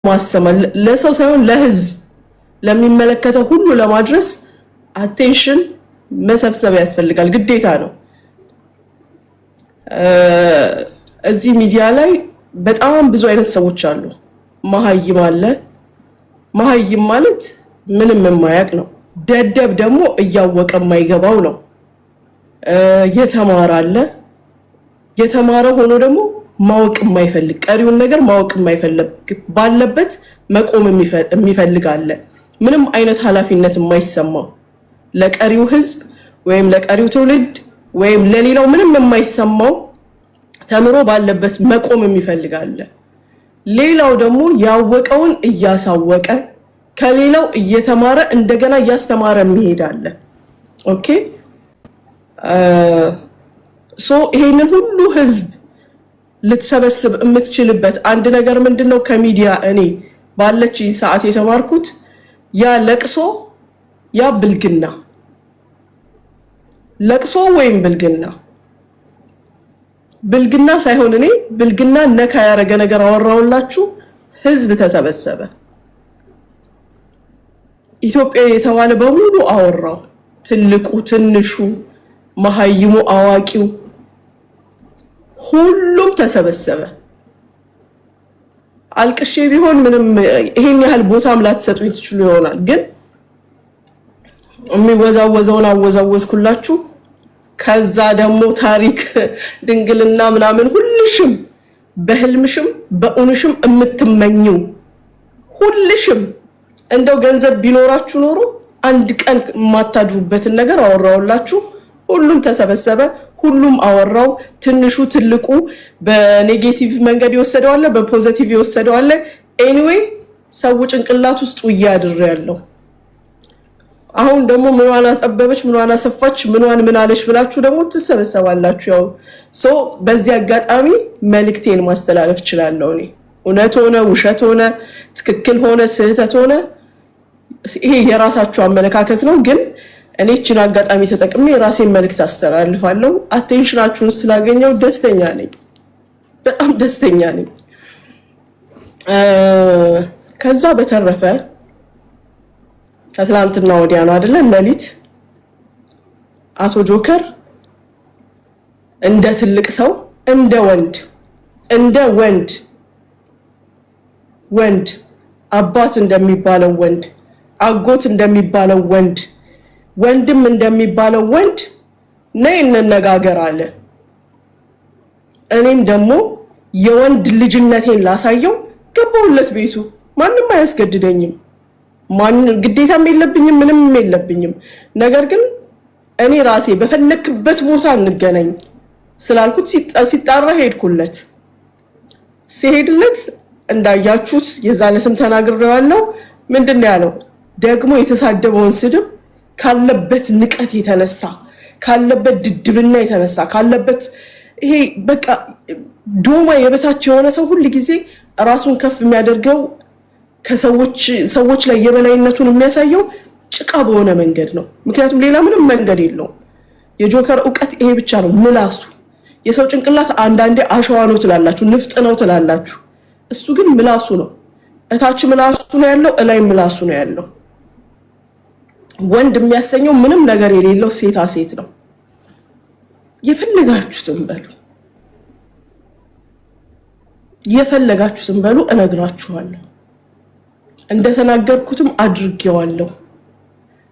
ማሰማ ለሰው ሳይሆን ለህዝብ ለሚመለከተው ሁሉ ለማድረስ አቴንሽን መሰብሰብ ያስፈልጋል፣ ግዴታ ነው። እዚህ ሚዲያ ላይ በጣም ብዙ አይነት ሰዎች አሉ። መሀይም አለ። መሀይም ማለት ምንም የማያውቅ ነው። ደደብ ደግሞ እያወቀ የማይገባው ነው። የተማረ አለ። የተማረ ሆኖ ደግሞ ማወቅ የማይፈልግ ቀሪውን ነገር ማወቅ የማይፈልግ ባለበት መቆም የሚፈልግ አለ። ምንም አይነት ኃላፊነት የማይሰማው ለቀሪው ህዝብ ወይም ለቀሪው ትውልድ ወይም ለሌላው ምንም የማይሰማው ተምሮ ባለበት መቆም የሚፈልግ አለ። ሌላው ደግሞ ያወቀውን እያሳወቀ ከሌላው እየተማረ እንደገና እያስተማረ የሚሄድ አለ። ኦኬ ይሄንን ሁሉ ህዝብ ልትሰበስብ የምትችልበት አንድ ነገር ምንድነው? ከሚዲያ እኔ ባለችኝ ሰዓት የተማርኩት ያ ለቅሶ ያ ብልግና፣ ለቅሶ ወይም ብልግና ሳይሆን እኔ ብልግና ነካ ያረገ ነገር አወራውላችሁ። ህዝብ ተሰበሰበ። ኢትዮጵያ የተባለ በሙሉ አወራው። ትልቁ፣ ትንሹ፣ መሀይሙ፣ አዋቂው ሁሉም ተሰበሰበ። አልቅሼ ቢሆን ምንም ይሄን ያህል ቦታም ላትሰጡኝ ትችሉ ይሆናል፣ ግን የሚወዛወዘውን አወዛወዝኩላችሁ። ከዛ ደግሞ ታሪክ ድንግልና ምናምን ሁልሽም በህልምሽም በእውንሽም የምትመኙ ሁልሽም እንደው ገንዘብ ቢኖራችሁ ኖሮ አንድ ቀን የማታድሩበትን ነገር አወራውላችሁ። ሁሉም ተሰበሰበ። ሁሉም አወራው። ትንሹ ትልቁ በኔጌቲቭ መንገድ ይወሰደው አለ፣ በፖዚቲቭ ይወሰደው አለ። ኤኒዌይ ሰው ጭንቅላት ውስጥ ያድር ያለው። አሁን ደግሞ ምንዋን አጠበበች፣ ምንዋን አሰፋች፣ ምንዋን ምን አለች ብላችሁ ደግሞ ትሰበሰባላችሁ። ያው በዚህ አጋጣሚ መልእክቴን ማስተላለፍ እችላለሁ። እኔ እውነት ሆነ ውሸት ሆነ ትክክል ሆነ ስህተት ሆነ ይሄ የራሳችሁ አመለካከት ነው፣ ግን እኔ እቺን አጋጣሚ ተጠቅሜ የራሴን መልእክት አስተላልፋለሁ። አቴንሽናችሁን ስላገኘው ደስተኛ ነኝ፣ በጣም ደስተኛ ነኝ። ከዛ በተረፈ ከትላንትና ወዲያ ነው አይደለ ሌሊት አቶ ጆከር እንደ ትልቅ ሰው እንደ ወንድ አባት እንደሚባለው ወንድ፣ አጎት እንደሚባለው ወንድ፣ ወንድም እንደሚባለው ወንድ ነይ እንነጋገር አለ። እኔም ደግሞ የወንድ ልጅነቴን ላሳየው ገባሁለት ቤቱ። ማንም አያስገድደኝም፣ ግዴታም የለብኝም፣ ምንም የለብኝም። ነገር ግን እኔ ራሴ በፈለክበት ቦታ እንገናኝ ስላልኩት ሲጣራ ሄድኩለት። ሲሄድለት እንዳያችሁት የዛለትም ተናግሬዋለሁ። ምንድነው ያለው? ደግሞ የተሳደበውን ስድብ ካለበት ንቀት የተነሳ ካለበት ድድብና የተነሳ ካለበት ይሄ በቃ ዶማ የበታች የሆነ ሰው ሁሉ ጊዜ ራሱን ከፍ የሚያደርገው ከሰዎች ላይ የበላይነቱን የሚያሳየው ጭቃ በሆነ መንገድ ነው። ምክንያቱም ሌላ ምንም መንገድ የለውም። የጆከር ዕውቀት ይሄ ብቻ ነው፣ ምላሱ። የሰው ጭንቅላት አንዳንዴ አሸዋ ነው ትላላችሁ፣ ንፍጥ ነው ትላላችሁ። እሱ ግን ምላሱ ነው። እታች ምላሱ ነው ያለው፣ እላይ ምላሱ ነው ያለው። ወንድ የሚያሰኘው ምንም ነገር የሌለው ሴታ ሴት ነው። የፈለጋችሁትን በሉ እነግራችኋለሁ። እንደተናገርኩትም አድርጌዋለሁ።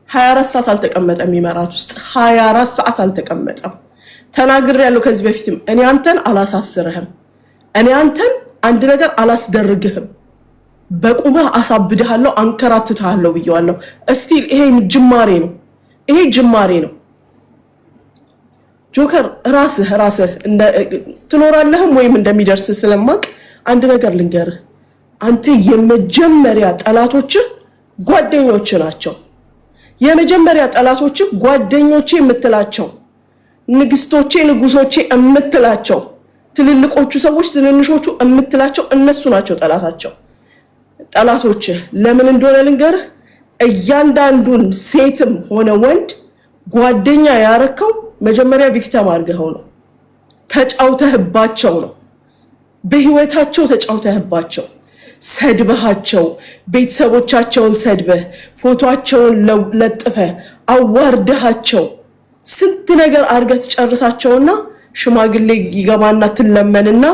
24 ሰዓት አልተቀመጠም ኢማራት ውስጥ 24 ሰዓት አልተቀመጠም። ተናግሬያለሁ ከዚህ በፊትም እኔ አንተን አላሳስርህም፣ እኔ አንተን አንድ ነገር አላስደርግህም፣ በቁመህ አሳብድሃለሁ፣ አንከራትትሃለሁ ብየዋለሁ። እስቲል ይሄ ጅማሬ ነው። ጆከር ራስህ ትኖራለህም ወይም እንደሚደርስ ስለማቅ አንድ ነገር ልንገርህ። አንተ የመጀመሪያ ጠላቶችህ ጓደኞች ናቸው። የመጀመሪያ ጠላቶችህ ጓደኞቼ የምትላቸው፣ ንግስቶቼ፣ ንጉሶቼ የምትላቸው፣ ትልልቆቹ ሰዎች ትንንሾቹ የምትላቸው እነሱ ናቸው ጠላቶችህ። ለምን እንደሆነ ልንገርህ። እያንዳንዱን ሴትም ሆነ ወንድ ጓደኛ ያረከው መጀመሪያ ቪክቲም አድርገው ነው፣ ተጫውተህባቸው ነው። በህይወታቸው ተጫውተህባቸው ሰድበሃቸው ቤተሰቦቻቸውን ሰድበህ ፎቶአቸውን ለጥፈህ አዋርደሃቸው ስንት ነገር አርገት ጨርሳቸውና ሽማግሌ ይገባና ትለመንና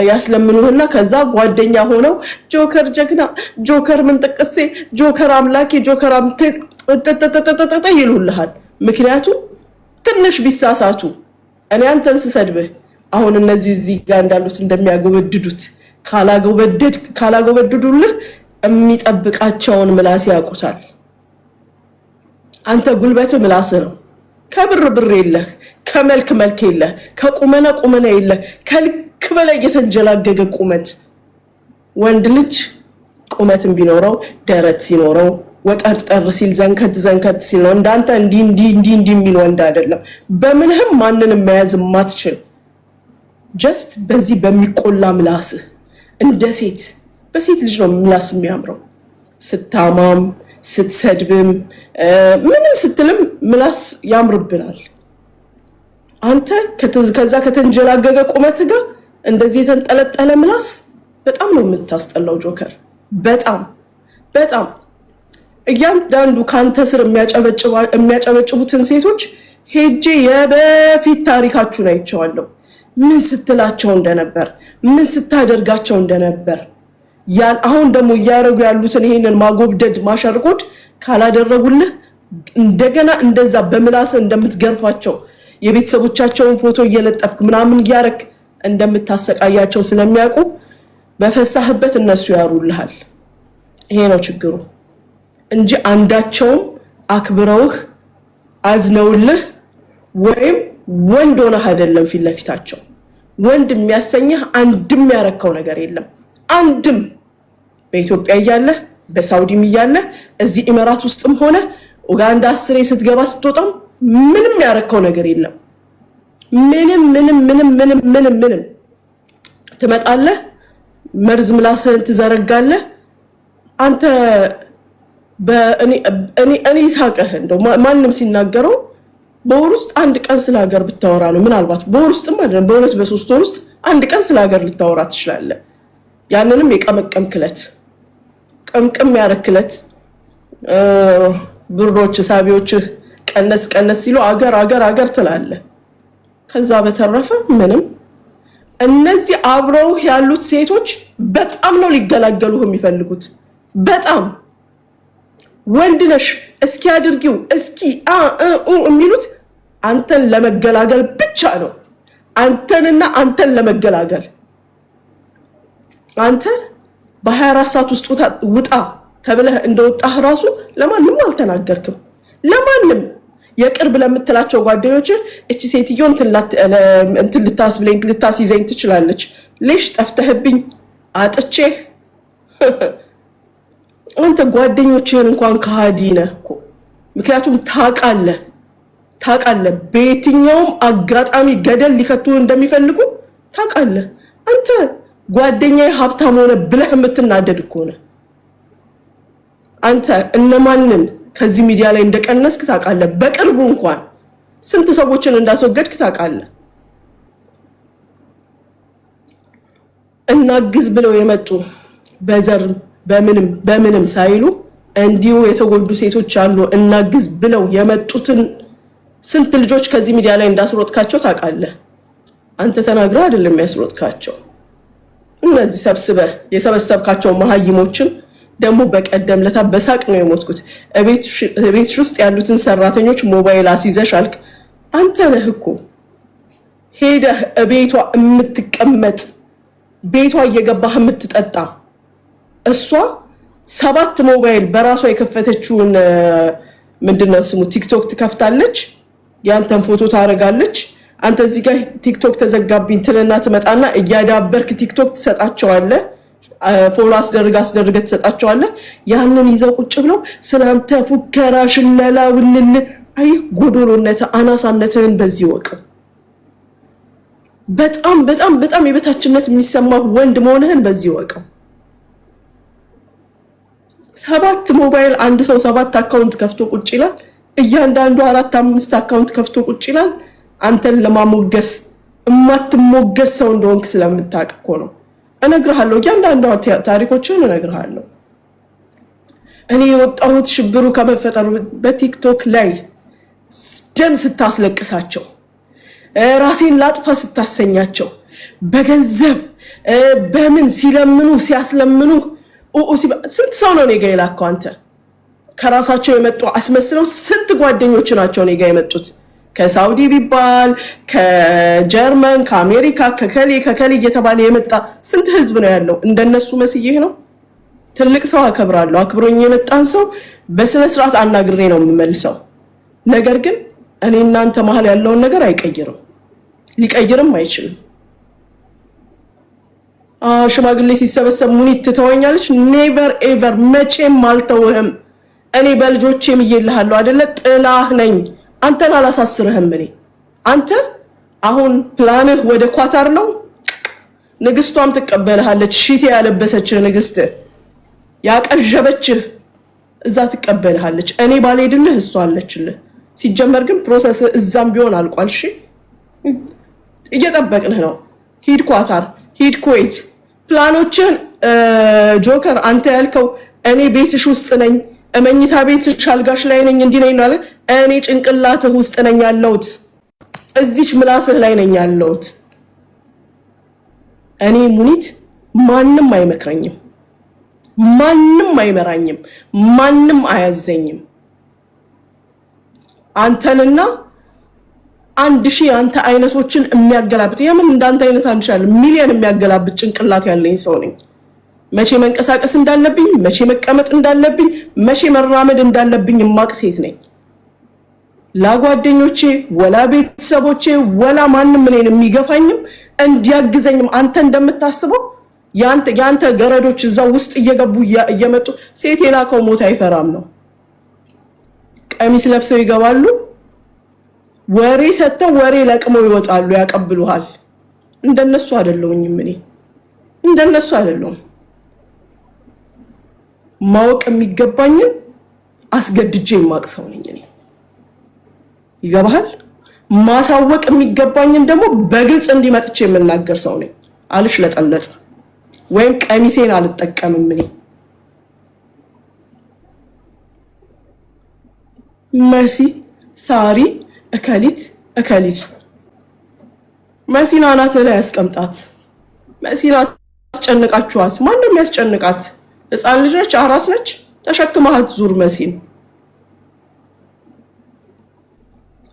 ያስለምኑህና ከዛ ጓደኛ ሆነው ጆከር ጀግና ጆከር ምን ጥቅሴ ጆከር አምላኬ ጆከር አምጥጥጥጥጥ ይሉልሃል። ምክንያቱም ትንሽ ቢሳሳቱ እኔ አንተን ስሰድብህ አሁን እነዚህ እዚህ ጋር እንዳሉት እንደሚያጎበድዱት ካላጎበድዱልህ የሚጠብቃቸውን ምላስ ያውቁታል። አንተ ጉልበት ምላስ ነው። ከብር የለህ፣ ከመልክ የለህ፣ ከቁመና የለህ፣ ከልክ በላይ የተንጀላገገ ቁመት። ወንድ ልጅ ቁመትን ቢኖረው ደረት ሲኖረው ወጠርጠር ሲል ዘንከት ሲል ነው። እንዳንተ እንዲህ የሚል ወንድ አይደለም። በምንህም ማንንም መያዝ ማትችል ጀስት በዚህ በሚቆላ ምላስህ እንደ ሴት በሴት ልጅ ነው ምላስ የሚያምረው። ስታማም ስትሰድብም ምንም ስትልም ምላስ ያምርብናል። አንተ ከዛ ከተንጀላገገ ቁመት ጋር እንደዚህ የተንጠለጠለ ምላስ በጣም ነው የምታስጠላው ጆከር። በጣም እያንዳንዱ ካንተ ስር የሚያጨበጭቡትን ሴቶች ሄጄ የበፊት ታሪካችሁን አይቼዋለሁ። ምን ስትላቸው እንደነበር፣ ምን ስታደርጋቸው እንደነበር። አሁን ደግሞ እያደረጉ ያሉትን ይሄንን ማጎብደድ ማሸርጎድ ካላደረጉልህ እንደገና እንደዛ በምላስ እንደምትገርፋቸው የቤተሰቦቻቸውን ፎቶ እየለጠፍክ ምናምን እያረክ እንደምታሰቃያቸው ስለሚያውቁ በፈሳህበት እነሱ ያሩልሃል። ይሄ ነው ችግሩ እንጂ አንዳቸውም አክብረውህ አዝነውልህ ወይም ወንድ ሆነህ አይደለም ፊት ለፊታቸው። ወንድ የሚያሰኝህ አንድም ያረከው ነገር የለም። አንድም በኢትዮጵያ እያለህ በሳውዲም እያለህ እዚህ ኢሚራት ውስጥም ሆነ ኡጋንዳ 10 ስትገባ ስትወጣም ምንም ያረከው ነገር የለም። ምንም ትመጣለህ፣ መርዝ ምላስህን ትዘረጋለህ። አንተ እኔ ሳቀህ እንደው ማንም ሲናገረው በወር ውስጥ አንድ ቀን ስለ ሀገር ብታወራ ነው። ምናልባት በወር ውስጥም አይደለም በሁለት በሶስት ወር ውስጥ አንድ ቀን ስለ ሀገር ልታወራ ትችላለህ። ያንንም የቀመቀምክለት ቀምቀም ያረክለት ብሮች ሳቢዎችህ ቀነስ ሲሉ አገር ትላለህ። ከዛ በተረፈ ምንም። እነዚህ አብረው ያሉት ሴቶች በጣም ነው ሊገላገሉህ የሚፈልጉት። በጣም ወንድነሽ እስኪ አድርጊው እስኪ የሚሉት አንተን ለመገላገል ብቻ ነው። አንተን ለመገላገል አንተ በ24 ሰዓት ውስጥ ውጣ ተብለህ እንደወጣህ ራሱ ለማንም አልተናገርክም። ለማንም የቅርብ ለምትላቸው ጓደኞች እቺ ሴትዮ እንትን ልታስብለኝ ልታስይዘኝ ትችላለች። ሌሽ ጠፍተህብኝ አጥቼህ አንተ ጓደኞችህን እንኳን ከሃዲ ነህ እኮ። ምክንያቱም ታውቃለህ በየትኛውም አጋጣሚ ገደል ሊከቱ እንደሚፈልጉ ታውቃለህ። አንተ ጓደኛዬ ሀብታም ሆነ ብለህ የምትናደድ እኮ ነህ። አንተ እነማንን ከዚህ ሚዲያ ላይ እንደቀነስክ ታውቃለህ። በቅርቡ እንኳን ስንት ሰዎችን እንዳስወገድክ ታውቃለህ። እናግዝ ብለው የመጡ በዘር በምንም ሳይሉ እንዲሁ የተጎዱ ሴቶች አሉ። እናግዝ ብለው የመጡትን ስንት ልጆች ከዚህ ሚዲያ ላይ እንዳስሮጥካቸው ታውቃለህ። አንተ ተናግረህ አይደለም ያስሮጥካቸው። እነዚህ ሰብስበህ የሰበሰብካቸው መሀይሞችን ደግሞ በቀደም ለታ በሳቅ ነው የሞትኩት። ቤትሽ ውስጥ ያሉትን ሰራተኞች ሞባይል አስይዘሽ አልክ። አንተ ነህ እኮ ሄደህ ቤቷ የምትቀመጥ ቤቷ እየገባህ የምትጠጣ እሷ 7 ሞባይል በራሷ የከፈተችውን ምንድነው ስሙ ቲክቶክ ትከፍታለች። ያንተን ፎቶ ታረጋለች። አንተ እዚህ ጋር ቲክቶክ ተዘጋብኝ ትልና ትመጣና እያዳበርክ ቲክቶክ ትሰጣቸዋለህ። ፎሎ አስደርገህ ትሰጣቸዋለህ። ያንን ይዘው ቁጭ ብለው ስላንተ ፉከራ ሽለላ ውልል አይ ጎዶሎነት አናሳነትህን በዚህ ወቅ በጣም የበታችነት የሚሰማው ወንድ መሆንህን በዚህ ወቅ። 7 ሞባይል አንድ ሰው 7 አካውንት ከፍቶ ቁጭ ይላል። እያንዳንዱ 4-5 አካውንት ከፍቶ ቁጭ ይላል። አንተን ለማሞገስ እማትሞገስ ሰው እንደሆንክ ስለምታውቅ እኮ ነው። እነግርሃለሁ፣ እያንዳንዱ ታሪኮችን እነግርሃለሁ። እኔ የወጣሁት ሽብሩ ከመፈጠሩ በቲክቶክ ላይ ደም ስታስለቅሳቸው፣ ራሴን ላጥፋ ስታሰኛቸው፣ በገንዘብ በምን ሲለምኑ ሲያስለምኑ ስንት ሰው ነው እኔ ጋ የላከው? አንተ ከራሳቸው የመጡ አስመስለው ስንት ጓደኞች ናቸው እኔ ጋ የመጡት? ከሳውዲ ቢባል ከጀርመን ከአሜሪካ ከከሌ እየተባለ የመጣ ስንት ህዝብ ነው ያለው? እንደነሱ መስዬህ ነው? ትልቅ ሰው አከብራለሁ። አክብሮኝ የመጣን ሰው በስነ ስርዓት አናግሬ ነው የምመልሰው። ነገር ግን እኔ እናንተ መሀል ያለውን ነገር አይቀይርም፣ ሊቀይርም አይችልም። ሽማግሌ ሲሰበሰብ ሙኒት ትተወኛለች? ኔቨር ኤቨር፣ መቼም አልተውህም። እኔ በልጆቼም እየልሃለሁ አይደለ? ጥላህ ነኝ። አንተን አላሳስርህም። እኔ አንተ አሁን ፕላንህ ወደ ኳታር ነው። ንግስቷም ትቀበልሃለች። ሺቴ ያለበሰችህ ንግስት ያቀዠበችህ እዛ ትቀበልሃለች። እኔ ባልሄድልህ እሷ አለችልህ። ሲጀመር ግን ፕሮሰስ እዛም ቢሆን አልቋል። እሺ እየጠበቅንህ ነው። ሂድ ኳታር፣ ሂድ ኩዌት። ፕላኖችን ጆከር አንተ ያልከው እኔ ቤትሽ ውስጥ ነኝ፣ መኝታ ቤትሽ አልጋሽ ላይ ነኝ፣ እንዲህ ነኝ ማለት እኔ ጭንቅላትህ ውስጥ ነኝ ያለሁት፣ እዚች ምላስህ ላይ ነኝ ያለሁት። እኔ ሙኒት ማንም አይመክረኝም፣ ማንም አይመራኝም፣ ማንም አያዘኝም። አንተንና 1000 አንተ አይነቶችን የሚያገላብጥ የምን እንዳንተ አይነት አንሻል ሚሊዮን የሚያገላብጥ ጭንቅላት ያለኝ ሰው ነኝ። መቼ መንቀሳቀስ እንዳለብኝ፣ መቼ መቀመጥ እንዳለብኝ፣ መቼ መራመድ እንዳለብኝ የማቅ ሴት ነኝ። ላጓደኞቼ ወላ ቤተሰቦቼ ወላ ማንም እኔን የሚገፋኝም እንዲያግዘኝም አንተ እንደምታስበው ያንተ ገረዶች እዛ ውስጥ እየገቡ እየመጡ ሴት የላከው ሞት አይፈራም ነው። ቀሚስ ለብሰው ይገባሉ፣ ወሬ ሰጥተው ወሬ ለቅመው ይወጣሉ፣ ያቀብሉሃል። እንደነሱ አይደለሁኝም እኔ፣ እንደነሱ አይደለሁም። ማወቅ የሚገባኝን አስገድጄ የማቅ ሰው ነኝ እኔ። ይገባሃል? ማሳወቅ የሚገባኝን ደግሞ በግልጽ እንዲመጥቼ የምናገር ሰው ነኝ። አልሽለጠለጥ ወይም ቀሚሴን አልጠቀምም እኔ። መሲ ሳሪ እከሊት መሲና ናት ላይ ያስቀምጣት። መሲና አስጨንቃችኋት። ማንም ያስጨንቃት? ህፃን ልጅ ነች፣ አራስ ነች። ተሸክማት ዙር መሲን።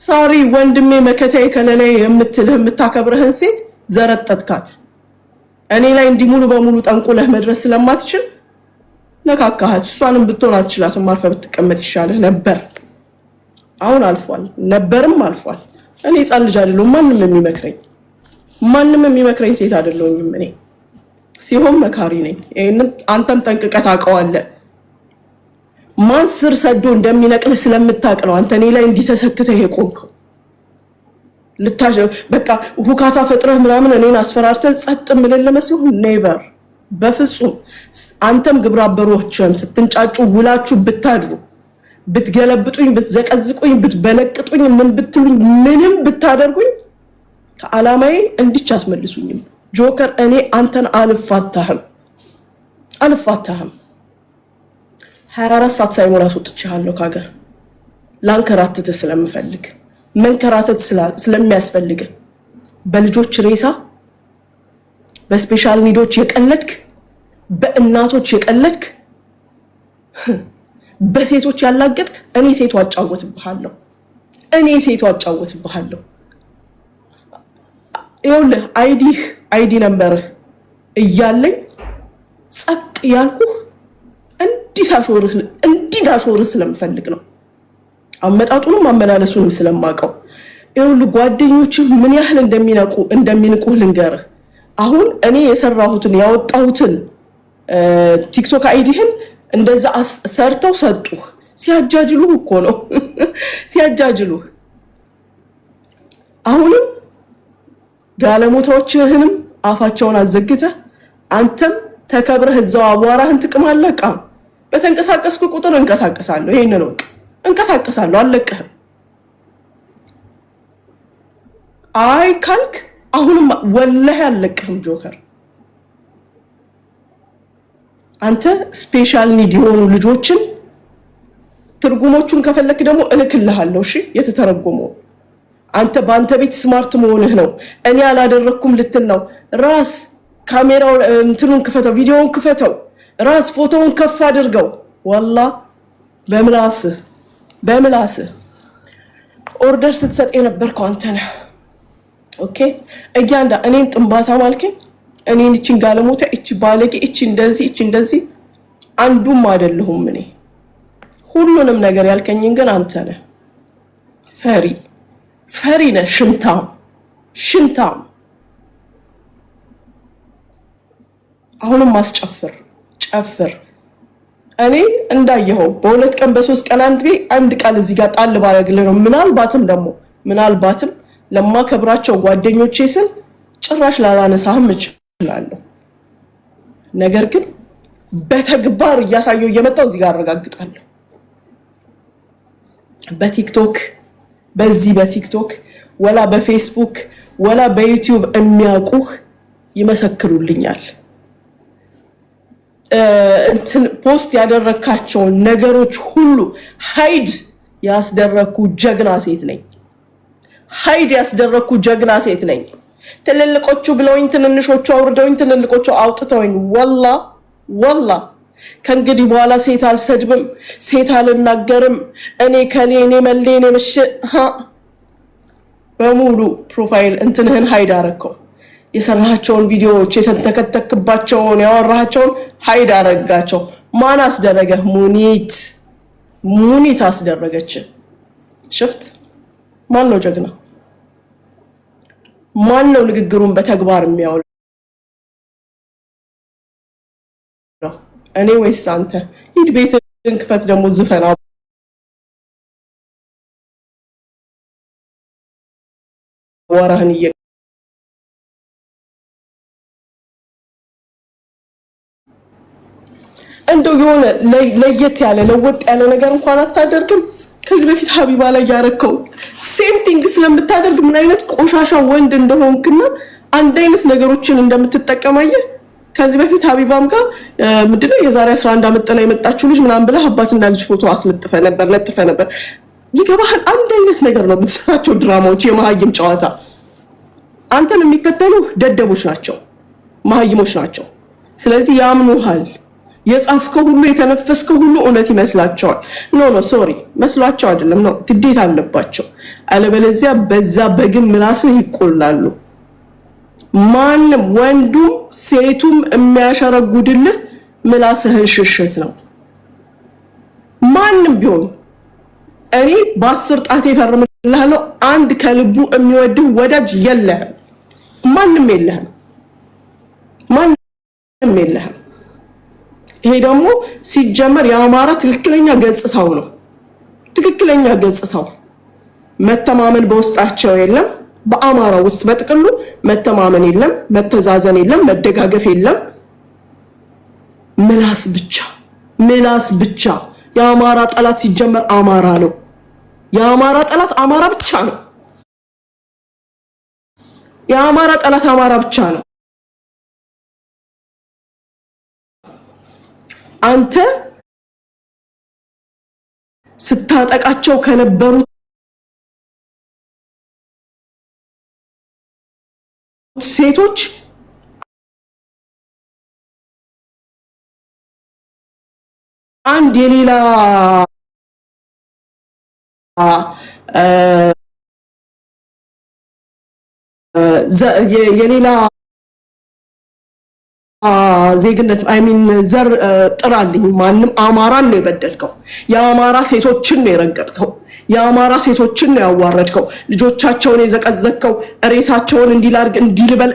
ሳሪ ወንድሜ መከታዬ ከለላይ የምትልህ የምታከብረህን ሴት ዘረጠጥካት። እኔ ላይ እንዲህ ሙሉ በሙሉ ጠንቁለህ መድረስ ስለማትችል ነካካሃት። እሷንም ብትሆን አትችላትም። አርፈህ ብትቀመጥ ይሻልህ ነበር። አሁን አልፏል፣ ነበርም አልፏል። እኔ ህፃን ልጅ አይደለሁም። ማንም የሚመክረኝ ሴት አይደለሁም እኔ። ሲሆን መካሪ ነኝ። ይሄንን አንተም ጠንቅቀህ ታውቀዋለህ። ማን ስር ሰዶ እንደሚነቅልህ ስለምታውቅ ነው አንተ እኔ ላይ እንዲተሰክተህ የቆምከው። በቃ ሁካታ ፈጥረህ ምናምን እኔን አስፈራርተህ ጸጥ ምልል መስሎህ ኔቨር፣ በፍጹም። አንተም ግብረ አበሮችም ስትንጫጩ ውላችሁ ብታድሩ፣ ብትገለብጡኝ፣ ብትዘቀዝቁኝ፣ ብትበለቅጡኝ፣ ምን ብትሉኝ፣ ምንም ብታደርጉኝ ከዓላማዬ እንድች አትመልሱኝም። ጆከር እኔ አንተን አልፋታህም። 24 ሰዓት ሳይሞላ ወጥቻለሁ ከሀገር። ላንከራትትህ ስለምፈልግ መንከራተት ስለሚያስፈልግ በልጆች ሬሳ፣ በስፔሻል ኒዶች የቀለድክ፣ በእናቶች የቀለድክ፣ በሴቶች ያላገጥክ፣ እኔ ሴቱ አጫወትብሃለሁ። ይኸውልህ አይዲ ነምበርህ እያለኝ ጸጥ ያልኩህ እንዲዳሾርህ ስለምፈልግ ነው። አመጣጡንም አመላለሱንም ስለማውቀው። ይኸውልህ ጓደኞችህ ምን ያህል እንደሚንቁህ ልንገርህ። አሁን እኔ የሰራሁትን ያወጣሁትን ቲክቶክ አይዲህን እንደዛ ሰርተው ሰጡህ። ሲያጃጅሉህ እኮ ነው ሲያጃጅሉህ። አሁንም ጋለሞታዎችህንም አፋቸውን አዘግተህ አንተም ተከብረህ እዛው አቧራህን ትቅማለህ። በተንቀሳቀስኩ ቁጥር እንቀሳቀሳለሁ። ይሄን ነው እንቀሳቀሳለሁ፣ አልለቅህም። አይ ካልክ አሁንም ወላሂ አልለቅህም ጆከር። አንተ ስፔሻል ኒድ የሆኑ ልጆችን ትርጉሞቹን ከፈለክ ደግሞ እልክልሃለሁ። እሺ የተተረጎመው አንተ በአንተ ቤት ስማርት መሆንህ ነው። እኔ አላደረኩም ልትል ነው። ራስ ካሜራው እንትኑን ክፈተው፣ ቪዲዮውን ክፈተው፣ ራስ ፎቶውን ከፍ አድርገው። ወላ በምላስህ ኦርደር ስትሰጥ የነበርከው አንተ ነህ። ኦኬ እያንዳ እኔን ጥንባታ ማልከኝ፣ እኔን እቺን ጋለሞታ፣ እቺ ባለጌ፣ እቺ እንደዚህ አንዱም አይደለሁም እኔ። ሁሉንም ነገር ያልከኝን ግን አንተ ነህ። ፈሪ ነህ። ሽንታም አሁንም ማስጨፍር ጨፍር። እኔ እንዳየኸው በሁለት ቀን በሶስት ቀን አንድ ቃል እዚህ ጋር ጣል ባረግልህ ነው። ምናልባትም ለማከብራቸው ጓደኞቼ ስል ጭራሽ ላላነሳህም እችላለሁ። ነገር ግን በተግባር እያሳየው እየመጣው እዚህ ጋር አረጋግጣለሁ። በቲክቶክ ወላ በፌስቡክ ወላ በዩቲዩብ የሚያውቁህ ይመሰክሩልኛል። ፖስት ያደረካቸውን ነገሮች ሁሉ ሃይድ ያስደረኩ ጀግና ሴት ነኝ። ትልልቆቹ ብለውኝ ትንንሾቹ አውርደውኝ ትልልቆቹ አውጥተውኝ ወላ ከእንግዲህ በኋላ ሴት አልሰድብም፣ ሴት አልናገርም። እኔ መሌ እኔ ምሽ በሙሉ ፕሮፋይል እንትንህን ሃይድ አረከው። የሰራሃቸውን ቪዲዮዎች የተተከተክባቸውን ያወራሃቸውን ሃይድ አረጋቸው። ማን አስደረገህ? ሙኒት አስደረገች። ሽፍት ማን ነው ጀግና? ማን ነው ንግግሩን በተግባር የሚያውል? እኔ ወይስ አንተ? ሂድ ቤትን ክፈት፣ ደግሞ ዝፈና ወራህን እንደው የሆነ ለየት ያለ ለወጥ ያለ ነገር እንኳን አታደርግም። ከዚህ በፊት ሀቢባ ላይ ያረከው ሴም ቲንግ ስለምታደርግ ምን አይነት ቆሻሻ ወንድ እንደሆንክና አንድ አይነት ነገሮችን እንደምትጠቀማየ ከዚህ በፊት ሀቢባም ጋር ምንድነው የዛሬ 11 ዓመት ጥላ የመጣችው ልጅ ምናምን ብለህ አባትና ልጅ ፎቶ አስለጥፈ ነበር። ይገባሃል? አንድ አይነት ነገር ነው የምትሰራቸው ድራማዎች፣ የመሀይም ጨዋታ። አንተን የሚከተሉ ደደቦች ናቸው፣ መሀይሞች ናቸው። ስለዚህ ያምኑሃል። የጻፍከው ሁሉ የተነፈስከው ሁሉ እውነት ይመስላቸዋል። ኖ ሶሪ፣ መስሏቸው አይደለም፣ ነው ግዴታ አለባቸው። አለበለዚያ በዛ በግም ምላስህ ይቆላሉ። ማንም ወንዱም ሴቱም የሚያሸረጉድልህ ምላስህን ሽሽት ነው። ማንም ቢሆን እኔ በ10 ጣቴ ፈርምልሃለሁ፣ አንድ ከልቡ የሚወድህ ወዳጅ የለህም። ማንም የለህም። ይሄ ደግሞ ሲጀመር የአማራ ትክክለኛ ገጽታው ነው። ትክክለኛ ገጽታው መተማመን በውስጣቸው የለም። በአማራ ውስጥ በጥቅሉ መተማመን የለም፣ መተዛዘን የለም፣ መደጋገፍ የለም። ምላስ ብቻ። የአማራ ጠላት ሲጀመር አማራ ነው። የአማራ ጠላት አማራ ብቻ ነው። የአማራ ጠላት አማራ ብቻ ነው። አንተ ስታጠቃቸው ከነበሩት ሴቶች አንድ የሌላ ዜግነት ዘር ጥራልኝ። ማንም አማራን ነው የበደልከው። የአማራ ሴቶችን ነው የረገጥከው። የአማራ ሴቶችን ነው ያዋረድከው። ልጆቻቸውን የዘቀዘቅከው፣ ሬሳቸውን እንዲላርግ እንዲልበል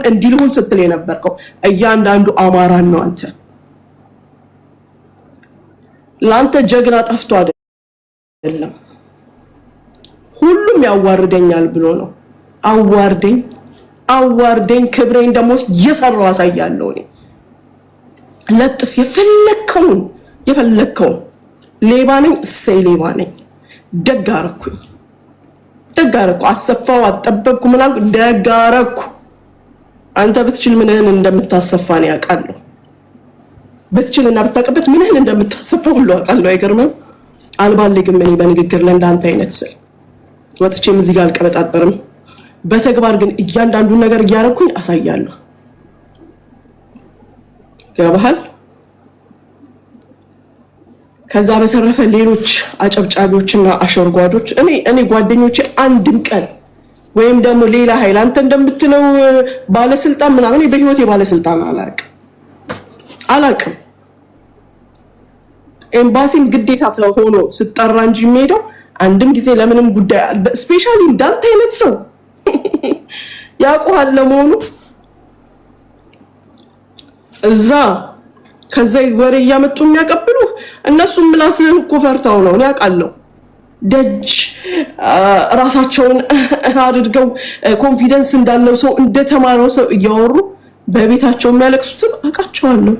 እንዲልሁን ስትል የነበርከው እያንዳንዱ አማራን ነው። አንተ ለአንተ ጀግና ጠፍቶ አይደለም፣ ሁሉም ያዋርደኛል ብሎ ነው። አዋርደኝ ክብሬን ደግሞ እየሰራው አሳያለሁ። እኔ ለጥፍ የፈለከውን ሌባ ነኝ፣ እሰይ ሌባ ነኝ። ደግ አደረኩ። አሰፋው፣ አጠበብኩ፣ ምን አልኩ? ደግ አደረኩ። አንተ ብትችል ምንህን እንደምታሰፋ ነው ያውቃለሁ። በትችልና ብታቀበት ምን ያህል እንደምታሰበው ሁሉ አውቃለሁ። አይገርምም? አልባልግም እኔ በንግግር ለእንዳንተ አይነት ስል ወጥቼም እዚህ ጋር አልቀበጣጠርም። በተግባር ግን እያንዳንዱን ነገር እያደረኩኝ አሳያለሁ። ገባሃል? ከዛ በተረፈ ሌሎች አጨብጫቢዎችና አሸርጓዶች እኔ ጓደኞቼ አንድም ቀን ወይም ደግሞ ሌላ ኃይል አንተ እንደምትለው ባለስልጣን ምናምን በህይወት የባለስልጣን አላቅም። ኤምባሲም ግዴታ ሆኖ ስጠራ እንጂ የሚሄደው አንድም ጊዜ ለምንም ጉዳይ ስፔሻሊ እንዳንተ አይነት ሰው ያውቁሃል ለመሆኑ እዛ ከዛ ወሬ እያመጡ የሚያቀብሉ እነሱም ምላስህን እኮ ፈርተው ነው ያውቃለሁ። ደጅ ራሳቸውን አድርገው ኮንፊደንስ እንዳለው ሰው እንደተማረው ሰው እያወሩ በቤታቸው የሚያለቅሱትን አውቃቸዋለሁ።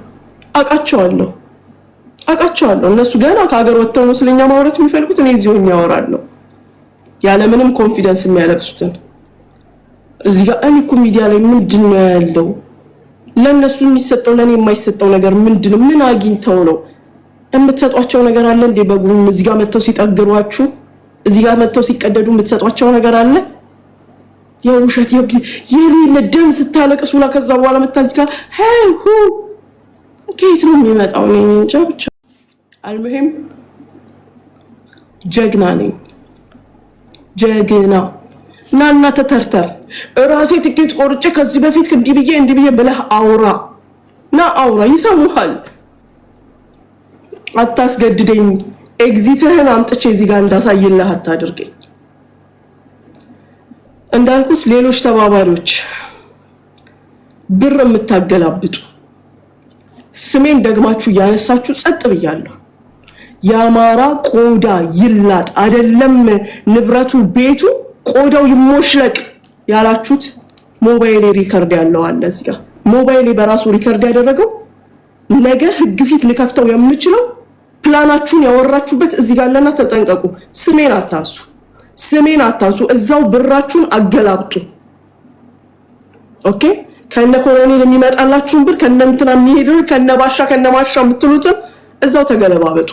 እነሱ ገና ከሀገር ወጥተው ነው ስለኛ ማውራት የሚፈልጉት። እኔ እዚሁ ያወራለሁ ያለምንም ኮንፊደንስ የሚያለቅሱትን። እዚህ ጋር እኔ እኮ ሚዲያ ላይ ምንድነው ያለው? ለነሱ የሚሰጠው ለኔ የማይሰጠው ነገር ምንድነው? ምን አግኝተው ነው የምትሰጧቸው ነገር አለ እንዴ? በጉም እዚህ ጋር መተው ሲጠግሯችሁ፣ እዚህ ጋር መተው ሲቀደዱ የምትሰጧቸው ነገር አለ? የውሸት የሌለ ደም ስታለቅሱና ከዛ በኋላ መታዝጋ ከየት ነው የሚመጣው? እኔ እንጃ። ብቻ አልሙሂም ጀግና ነኝ። ጀግና እና ተተርተር ራሴ ትኬት ቆርጬ ከዚህ በፊት እንዲህ ብዬ ብለህ አውራ ይሰሙሃል። አታስገድደኝ። ኤግዚትህን አምጥቼ እዚህ ጋር እንዳሳይልህ አታድርገኝ። እንዳልኩት ሌሎች ተባባሪዎች ብር የምታገላብጡ ስሜን ደግማችሁ ያነሳችሁ ጸጥ ብያለሁ። የአማራ ቆዳ ይላጥ አይደለም ንብረቱ ቤቱ ቆዳው ይሞሽለቅ ያላችሁት ሞባይል ሪከርድ ያለው አለ እዚህ ጋር። ሞባይል በራሱ ሪከርድ ያደረገው ነገ ህግ ፊት ልከፍተው የምችለው ፕላናችሁን ያወራችሁበት እዚህ ጋር አለና ተጠንቀቁ። ስሜን አታንሱ። እዛው ብራችሁን አገላብጡ። ኦኬ። ከነ ኮሎኔል የሚመጣላችሁን ብር ከነንትና የሚሄደው ከነባሻ ከነማሻ የምትሉትን እዛው ተገለባበጡ።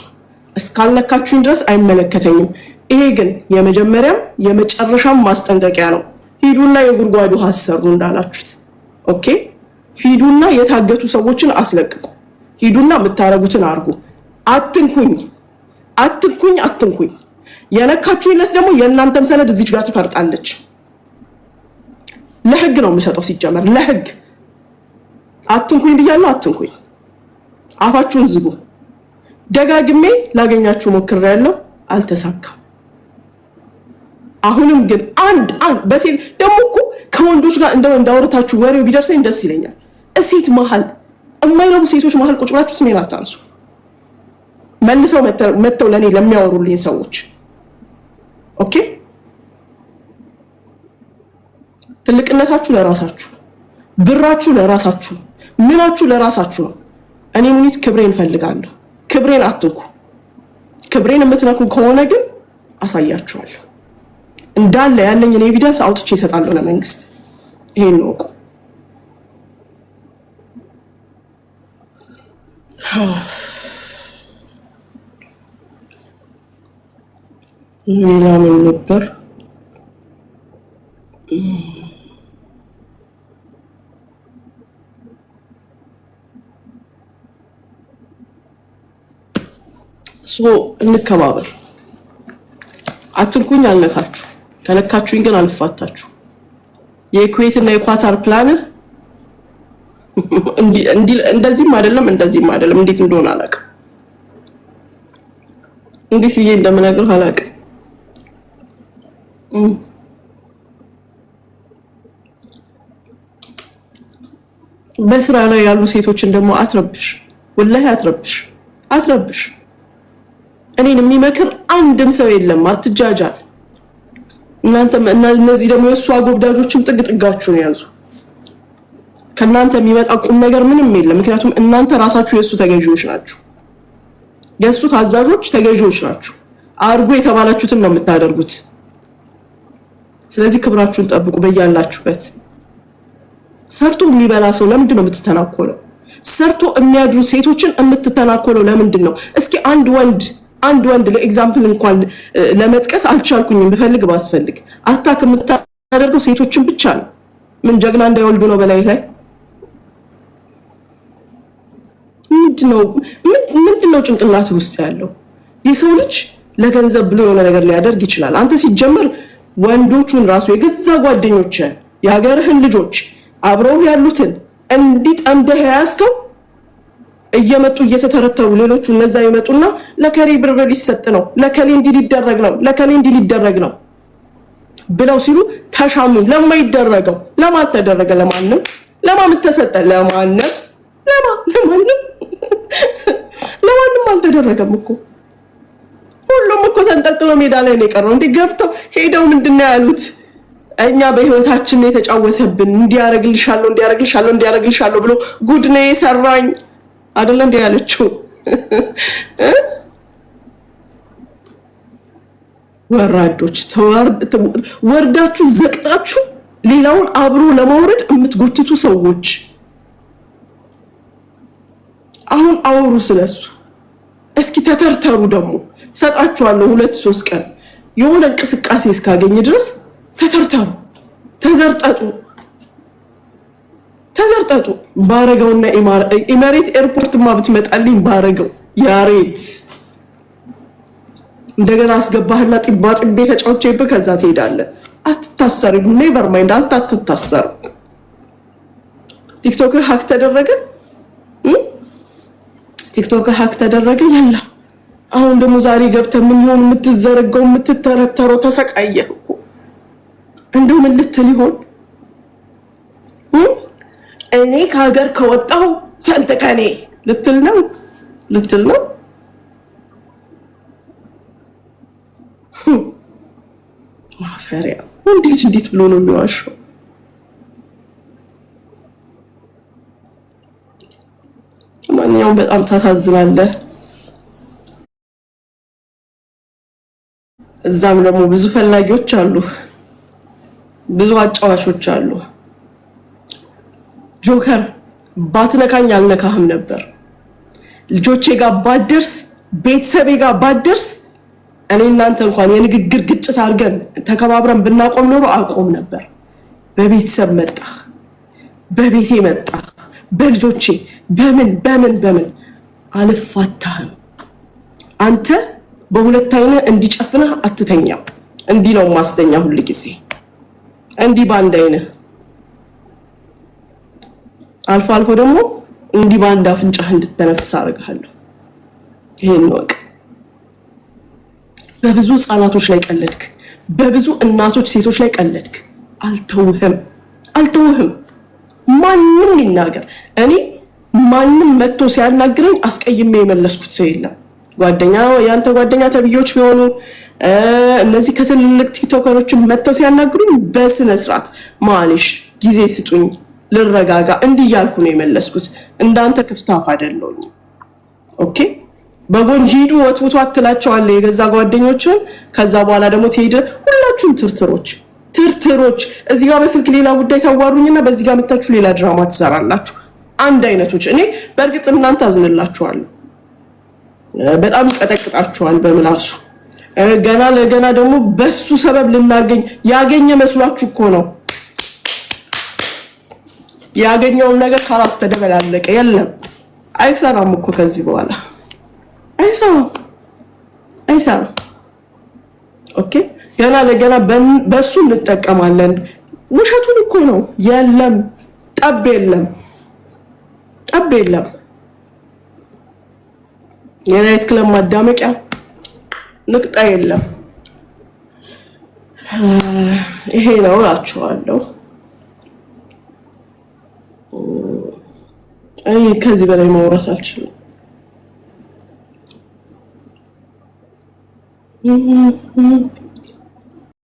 እስካልነካችሁኝ ድረስ አይመለከተኝም። ይሄ ግን የመጀመሪያም የመጨረሻም ማስጠንቀቂያ ነው። ሂዱና የጉድጓዱ ውሃ አሰሩ እንዳላችሁት። ኦኬ። ሂዱና የታገቱ ሰዎችን አስለቅቁ። ሂዱና የምታረጉትን አርጉ። አትንኩኝ። የነካችሁኝለት ደግሞ የእናንተም ሰነድ እዚች ጋር ትፈርጣለች። ለህግ ነው የምሰጠው። ሲጀመር ለህግ አትንኩኝ ብያለሁ። አትንኩኝ። አፋችሁን ዝጉ። ደጋግሜ ላገኛችሁ ሞክሬያለሁ፣ አልተሳካም። አሁንም ግን አንድ በሴት ደግሞ እኮ ከወንዶች ጋር እንዳወርታችሁ ወሬው ቢደርሰኝ ደስ ይለኛል። እሴት መሀል የማይረቡ ሴቶች መሀል ቁጭ ብላችሁ ስሜን አታንሱ። መልሰው መተው ለኔ ለሚያወሩልኝ ሰዎች ኦኬ። ትልቅነታችሁ ለራሳችሁ፣ ብራችሁ ለራሳችሁ፣ ምናችሁ ለራሳችሁ ነው። እኔ ሙኒት ክብሬን ፈልጋለሁ። ክብሬን አትንኩ። ክብሬን የምትነኩ ከሆነ ግን አሳያችኋለሁ። እንዳለ ያለኝን ኤቪደንስ አውጥቼ እሰጣለሁ ለመንግስት። ይሄን ነው እኮ ሌላ ምን ነበር? እንከባበር። አትንኩኝ፣ አልነካችሁ። ከነካችሁኝ ግን አልፋታችሁ። የኩዌት እና የኳታር ፕላን እንደዚህም አይደለም እንዴት እንደሆነ አላውቅም። እንዴት ብዬ እንደምነግርህ አላውቅም። በስራ ላይ ያሉ ሴቶችን ደግሞ አትረብሽ፣ ወላሂ አትረብሽ። እኔን የሚመክር አንድም ሰው የለም። አትጃጃል። እናንተ እነዚህ ደግሞ የእሱ አጎብዳጆችም ጥጋችሁን ያዙ። ከእናንተ የሚመጣ ቁም ነገር ምንም የለም። ምክንያቱም እናንተ ራሳችሁ የእሱ ተገዢዎች ናችሁ። የእሱ ታዛዦች ተገዢዎች ናችሁ። አድርጎ የተባላችሁትን ነው የምታደርጉት። ስለዚህ ክብራችሁን ጠብቁ በያላችሁበት። ሰርቶ የሚበላ ሰው ለምንድን ነው የምትተናኮለው? ሰርቶ የሚያድሩ ሴቶችን የምትተናኮለው ለምንድን ነው? እስኪ አንድ ወንድ ለኤግዛምፕል እንኳን ለመጥቀስ አልቻልኩኝም። ብፈልግ ባስፈልግ አታክ የምታደርገው ሴቶችን ብቻ ነው። ምን ጀግና እንዳይወልዱ ነው በላይ ላይ? ምንድነው ጭንቅላት ውስጥ ያለው? የሰው ልጅ ለገንዘብ ብሎ የሆነ ነገር ሊያደርግ ይችላል። አንተ ሲጀመር ወንዶቹን ራሱ የገዛ ጓደኞች የሀገርህን ልጆች አብረው ያሉትን እንዲጠምደህ ያስከው እየመጡ እየተተረተሩ ሌሎቹ እነዛ ይመጡና ለከሌ ብር ሊሰጥ ነው፣ ለከሌ እንዲህ ሊደረግ ነው፣ ለከሌ እንዲህ ሊደረግ ነው ብለው ሲሉ ተሻሙ። ለማይደረገው ለማን ተደረገ? ለማንም። ለማን ተሰጠ? ለማንም አልተደረገም እኮ። ሁሉም እኮ ተንጠልጥሎ ሜዳ ላይ ነው የቀረው። እንዴ ገብተው ሄደው ምንድነው ያሉት? እኛ በህይወታችን የተጫወተብን እንዲያረግልሻለሁ ብሎ ጉድ ነው የሰራኝ አይደለ እንዴ ያለችው። ወራዶች ወርዳችሁ ዘቅጣችሁ ሌላውን አብሮ ለማውረድ የምትጎትቱ ሰዎች አሁን አውሩ ስለሱ። እስኪ ተተርተሩ። ደግሞ ሰጣችኋለሁ 2-3 ቀን የሆነ እንቅስቃሴ እስካገኝ ድረስ ተተርተሩ፣ ተዘርጠጡ። ባረገውና ኢማሬት ኤርፖርትማ ብትመጣልኝ ባረገው ያሬት እንደገና አስገባህና ጢባ ጥቤ ተጫውቼብህ ከዛ ትሄዳለህ። አትታሰርም። ኔቨር ማይንድ አንተ አትታሰርም። ቲክቶክ ሀክ ተደረገ ያላ አሁን ደግሞ ዛሬ ገብተህ ምን ይሆን የምትዘረጋው የምትተረተረው? ተሰቃየህ እኮ እንደው ምን ልትል ይሆን? እኔ ከሀገር ከወጣሁ ስንት ቀኔ ልትል ነው? ማፈሪያ ወንድ ልጅ እንዴት ብሎ ነው የሚዋሸው? ማንኛውም በጣም ታሳዝናለህ። እዛም ደግሞ ብዙ ፈላጊዎች አሉ፣ ብዙ አጫዋቾች አሉ። ጆከር ባትነካኝ አልነካህም ነበር። ልጆቼ ጋር ባደርስ፣ ቤተሰቤ ጋር ባደርስ፣ እኔ እናንተ እንኳን የንግግር ግጭት አድርገን ተከባብረን ብናቆም ኖሮ አቆም ነበር። በቤተሰብ መጣ፣ በቤቴ መጣ፣ በልጆቼ በምን አልፋታህም። አንተ በሁለት አይነ እንዲጨፍነህ አትተኛም። እንዲህ ነው ማስተኛ ሁሉ ጊዜ እንዲህ ባንድ አይነ አልፎ ደግሞ እንዲህ ባንድ አፍንጫህ እንድትተነፍስ አደርግሃለሁ። ይሄን ነው። በብዙ ህፃናቶች ላይ ቀለድክ፣ በብዙ እናቶች ሴቶች ላይ ቀለድክ። አልተውህም። ማንም ይናገር፣ እኔ ማንም መጥቶ ሲያናግረኝ አስቀይሜ የመለስኩት ሰው የለም። ያንተ ጓደኛ ተብዮች ቢሆኑ እነዚህ ከትልልቅ ቲክቶከሮች መጥተው ሲያናግሩኝ በስነ ስርዓት ማለሽ ጊዜ ስጡኝ ልረጋጋ እንዲህ እያልኩ ነው የመለስኩት። እንዳንተ ክፍታፍ አይደለሁኝ። ኦኬ በጎን ሂዱ ወጥቶ አትላቸዋለህ የገዛ ጓደኞችን። ከዛ በኋላ ደግሞ ትሄድ። ሁላችሁም ትርትሮች እዚህ ጋር በስልክ ሌላ ጉዳይ ታዋሩኝና በዚህ ጋር መታችሁ ሌላ ድራማ ትሰራላችሁ። አንድ አይነቶች። እኔ በእርግጥ እናንተ አዝንላችኋለሁ። በጣም ይቀጠቅጣችኋል በምላሱ። ገና ለገና ደግሞ በሱ ሰበብ ያገኘ መስሏችሁ እኮ ነው። ያገኘውን ነገር ካላስ ተደበላለቀ የለም። አይሰራም እኮ ከዚህ በኋላ አይሰራም። ኦኬ ገና ለገና በሱ እንጠቀማለን። ውሸቱን እኮ ነው። የለም ጠብ የለም። የናይት ክለብ ማዳመቂያ ንቅጣ የለም። ይሄ ነው እላችኋለሁ። እኔ ከዚህ በላይ ማውራት አልችልም።